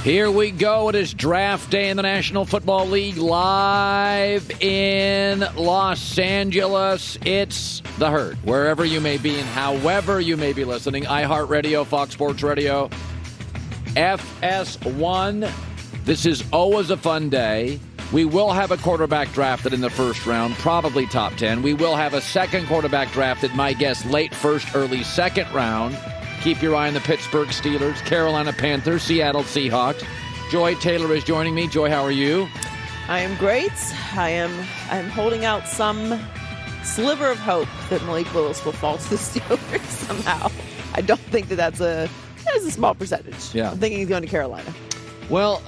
Here we go. It is draft day in the National Football League live in Los Angeles. It's the Herd, wherever you may be and however you may be listening. iHeartRadio, Fox Sports Radio, FS1. This is always a fun day. We will have a quarterback drafted in the first round, probably top 10. We will have a second quarterback drafted, my guess, late first, early second round. Keep your eye on the Pittsburgh Steelers, Carolina Panthers, Seattle Seahawks. Joy Taylor is joining me. Joy, how are you? I am great. I'm holding out some sliver of hope that Malik Willis will fall to the Steelers somehow. I don't think that's a small percentage. Yeah. I'm thinking he's going to Carolina. Well,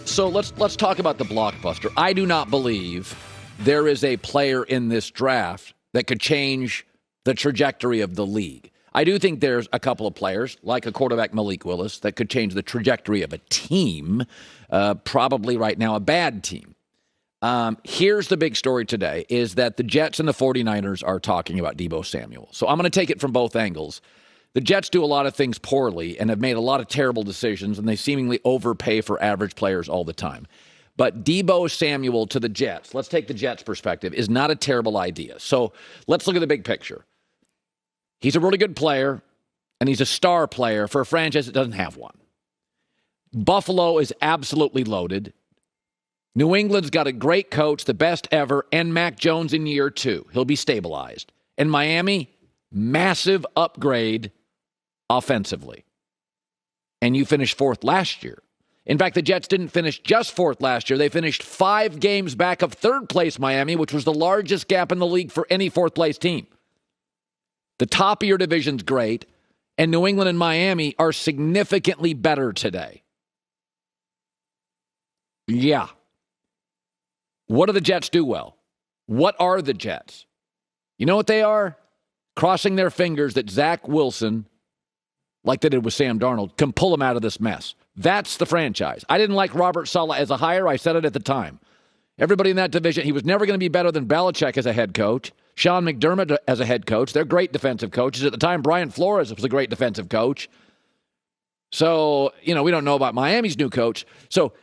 so let's talk about the blockbuster. I do not believe there is a player in this draft that could change the trajectory of the league. I do think there's a couple of players, like a quarterback Malik Willis, that could change the trajectory of a team, probably right now a bad team. Here's the big story today, is that the Jets and the 49ers are talking about Deebo Samuel. So I'm going to take it from both angles. The Jets do a lot of things poorly and have made a lot of terrible decisions, and they seemingly overpay for average players all the time. But Deebo Samuel to the Jets, let's take the Jets' perspective, is not a terrible idea. So let's look at the big picture. He's a really good player, and he's a star player for a franchise that doesn't have one. Buffalo is absolutely loaded. New England's got a great coach, the best ever, and Mac Jones in year 2. He'll be stabilized. And Miami, massive upgrade offensively. And you finished 4th last year. In fact, the Jets didn't finish just 4th last year. They finished 5 games back of 3rd place Miami, which was the largest gap in the league for any 4th place team. The top of your division's great, and New England and Miami are significantly better today. Yeah. What do the Jets do well? What are the Jets? You know what they are? Crossing their fingers that Zach Wilson, like they did with Sam Darnold, can pull them out of this mess. That's the franchise. I didn't like Robert Saleh as a hire. I said it at the time. Everybody in that division, he was never going to be better than Belichick as a head coach. Sean McDermott as a head coach. They're great defensive coaches. At the time, Brian Flores was a great defensive coach. So, we don't know about Miami's new coach. So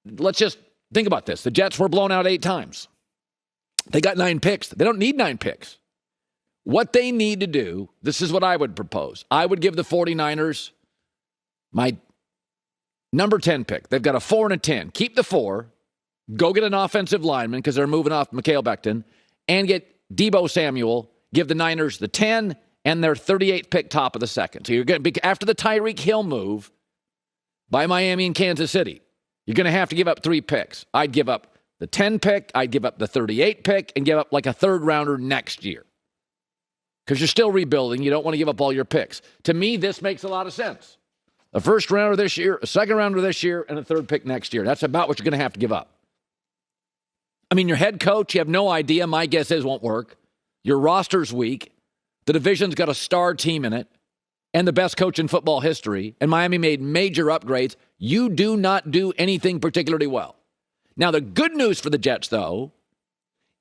let's just think about this. The Jets were blown out 8 times. They got 9 picks. They don't need 9 picks. What they need to do, this is what I would propose. I would give the 49ers my number 10 pick. They've got a 4 and a 10. Keep the 4. Go get an offensive lineman because they're moving off Mikael Becton. And get Deebo Samuel. Give the Niners the 10 and their 38th pick top of the second. So you're going to be, after the Tyreek Hill move by Miami and Kansas City, you're going to have to give up 3 picks. I'd give up the 10 pick. I'd give up the 38 pick and give up like a 3rd rounder next year. Because you're still rebuilding. You don't want to give up all your picks. To me, this makes a lot of sense. A 1st rounder this year, a 2nd rounder this year, and a 3rd pick next year. That's about what you're going to have to give up. I mean, your head coach, you have no idea. My guess is won't work. Your roster's weak. The division's got a star team in it and the best coach in football history. And Miami made major upgrades. You do not do anything particularly well. Now, the good news for the Jets, though,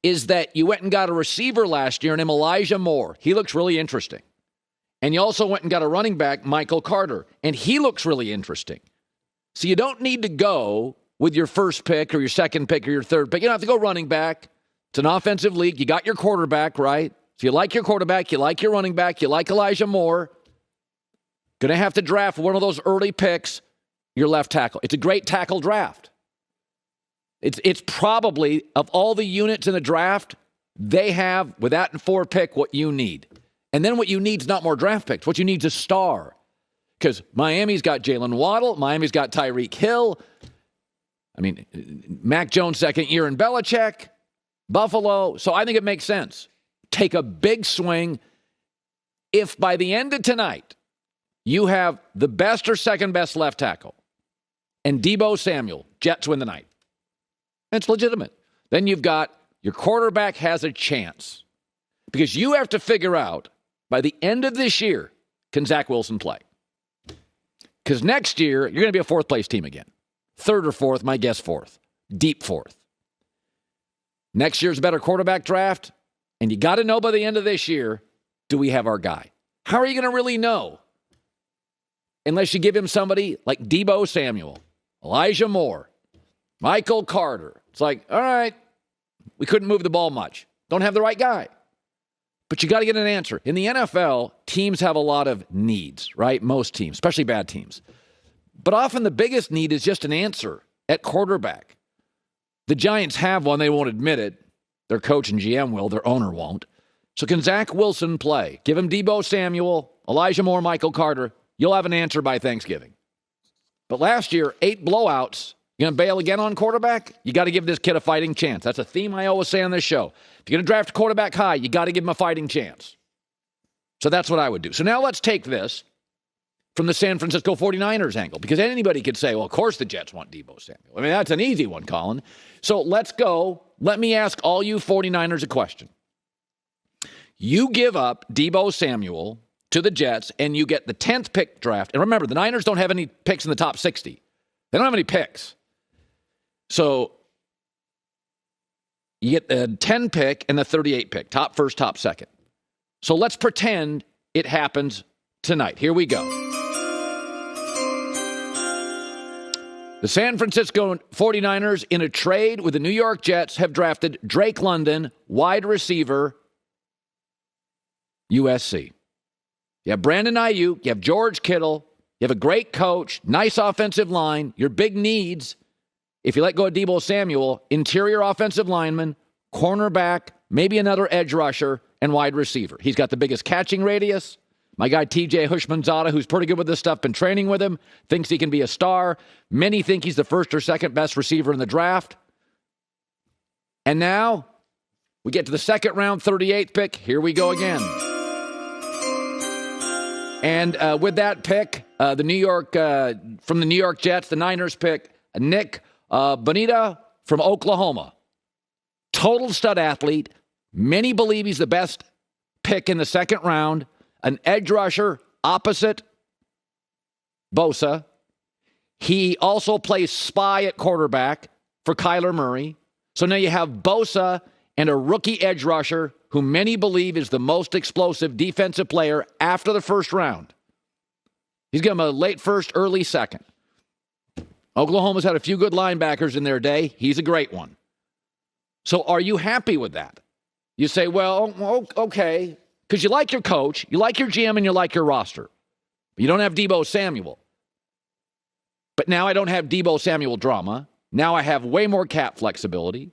is that you went and got a receiver last year named Elijah Moore. He looks really interesting. And you also went and got a running back, Michael Carter, and he looks really interesting. So you don't need to go with your 1st pick or your 2nd pick or your 3rd pick. You don't have to go running back. It's an offensive league. You got your quarterback, right? So you like your quarterback, you like your running back, you like Elijah Moore. Going to have to draft one of those early picks, your left tackle. It's a great tackle draft. It's probably, of all the units in the draft, they have, with that and 4 pick, what you need. And then what you need is not more draft picks. What you need is a star. Because Miami's got Jalen Waddle. Miami's got Tyreek Hill. I mean, Mac Jones' 2nd year in Belichick. Buffalo. So I think it makes sense. Take a big swing. If by the end of tonight, you have the best or 2nd best left tackle and Deebo Samuel, Jets win the night. It's legitimate. Then you've got your quarterback has a chance. Because you have to figure out, by the end of this year, can Zach Wilson play? Because next year, you're going to be a 4th place team again. 3rd or 4th, my guess 4th. Deep 4th. Next year's a better quarterback draft. And you got to know by the end of this year, do we have our guy? How are you going to really know? Unless you give him somebody like Deebo Samuel, Elijah Moore, Michael Carter. It's like, all right, we couldn't move the ball much. Don't have the right guy. But you got to get an answer. In the NFL, teams have a lot of needs, right? Most teams, especially bad teams. But often the biggest need is just an answer at quarterback. The Giants have one. They won't admit it. Their coach and GM will. Their owner won't. So can Zach Wilson play? Give him Deebo Samuel, Elijah Moore, Michael Carter. You'll have an answer by Thanksgiving. But last year, 8 blowouts. You going to bail again on quarterback? You got to give this kid a fighting chance. That's a theme I always say on this show. If you're going to draft a quarterback high, you got to give him a fighting chance. So that's what I would do. So now let's take this from the San Francisco 49ers angle, because anybody could say, well, of course the Jets want Deebo Samuel. I mean, that's an easy one, Colin. So let's go. Let me ask all you 49ers a question. You give up Deebo Samuel to the Jets, and you get the 10th pick draft. And remember, the Niners don't have any picks in the top 60. They don't have any picks. So you get the 10 pick and the 38 pick, top first, top second. So let's pretend it happens tonight. Here we go. The San Francisco 49ers, in a trade with the New York Jets, have drafted Drake London, wide receiver, USC. You have Brandon Ayuk, you have George Kittle, you have a great coach, nice offensive line, your big needs. If you let go of Deebo Samuel, interior offensive lineman, cornerback, maybe another edge rusher, and wide receiver. He's got the biggest catching radius. My guy TJ Hushmanzada, who's pretty good with this stuff, been training with him, thinks he can be a star. Many think he's the first or second best receiver in the draft. And now we get to the second round, 38th pick. Here we go again. And with that pick, from the New York Jets, the Niners pick Nick Bonita from Oklahoma. Total stud athlete. Many believe he's the best pick in the second round. An edge rusher opposite Bosa. He also plays spy at quarterback for Kyler Murray. So now you have Bosa and a rookie edge rusher who many believe is the most explosive defensive player after the first round. He's got him a late first, early second. Oklahoma's had a few good linebackers in their day. He's a great one. So are you happy with that? You say, well, okay, because you like your coach, you like your GM, and you like your roster. But you don't have Deebo Samuel. But now I don't have Deebo Samuel drama. Now I have way more cap flexibility.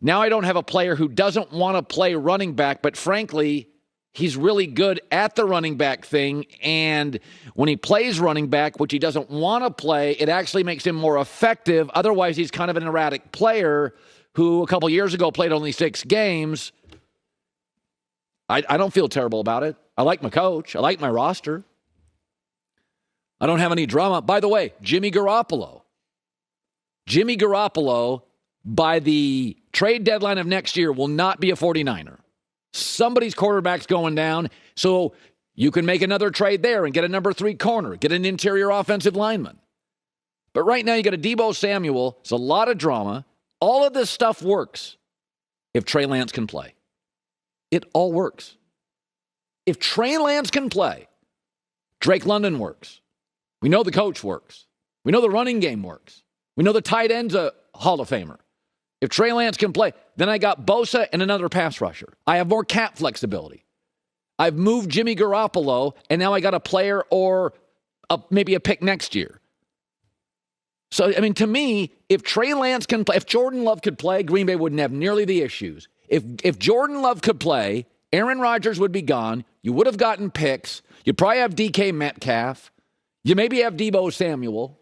Now I don't have a player who doesn't want to play running back, but frankly, he's really good at the running back thing. And when he plays running back, which he doesn't want to play, it actually makes him more effective. Otherwise, he's kind of an erratic player who a couple years ago played only 6 games. I don't feel terrible about it. I like my coach. I like my roster. I don't have any drama. By the way, Jimmy Garoppolo, by the trade deadline of next year, will not be a 49er. Somebody's quarterback's going down, so you can make another trade there and get a number 3 corner, get an interior offensive lineman. But right now you got a Deebo Samuel. It's a lot of drama. All of this stuff works if Trey Lance can play. It all works. If Trey Lance can play, Drake London works. We know the coach works. We know the running game works. We know the tight end's a Hall of Famer. If Trey Lance can play, then I got Bosa and another pass rusher. I have more cap flexibility. I've moved Jimmy Garoppolo, and now I got a player or maybe a pick next year. So, I mean, to me, if Trey Lance can play, if Jordan Love could play, Green Bay wouldn't have nearly the issues. If Jordan Love could play, Aaron Rodgers would be gone. You would have gotten picks. You'd probably have DK Metcalf. You maybe have Deebo Samuel.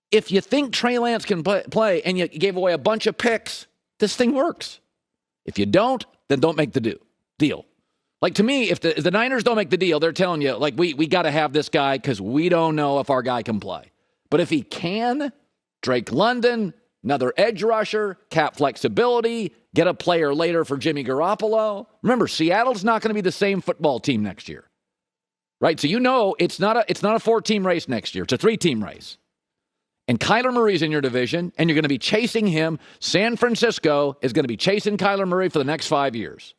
If you think Trey Lance can play and you gave away a bunch of picks, this thing works. If you don't, then don't make the deal. Like, to me, if the Niners don't make the deal, they're telling you, like, we got to have this guy because we don't know if our guy can play. But if he can, Drake London, another edge rusher, cap flexibility, get a player later for Jimmy Garoppolo. Remember, Seattle's not going to be the same football team next year. Right? So you know it's not a 4-team race next year. It's a 3-team race. And Kyler Murray's in your division, and you're going to be chasing him. San Francisco is going to be chasing Kyler Murray for the next 5 years.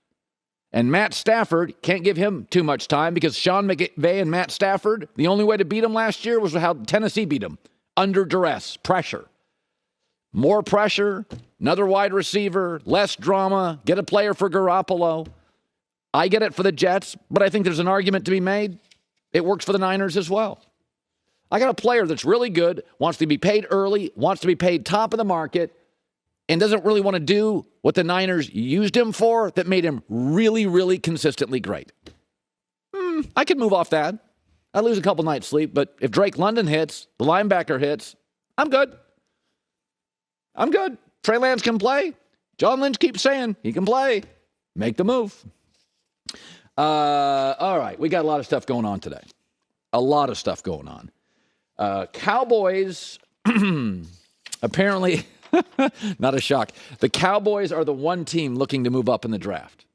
And Matt Stafford, can't give him too much time because Sean McVay and Matt Stafford, the only way to beat him last year was how Tennessee beat him, under duress, pressure. More pressure, another wide receiver, less drama, get a player for Garoppolo. I get it for the Jets, but I think there's an argument to be made. It works for the Niners as well. I got a player that's really good, wants to be paid early, wants to be paid top of the market, and doesn't really want to do what the Niners used him for that made him really, really consistently great. I could move off that. I lose a couple nights' sleep, but if Drake London hits, the linebacker hits, I'm good. I'm good. Trey Lance can play. John Lynch keeps saying he can play. Make the move. All right. We got a lot of stuff going on today. A lot of stuff going on. Cowboys, apparently, not a shock. The Cowboys are the one team looking to move up in the draft.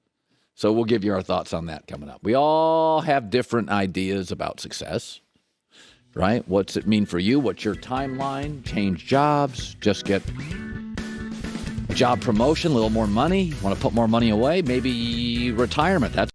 So we'll give you our thoughts on that coming up. We all have different ideas about success. Right? What's it mean for you? What's your timeline? Change jobs? Just get a job promotion, a little more money? Want to put more money away? Maybe retirement. That's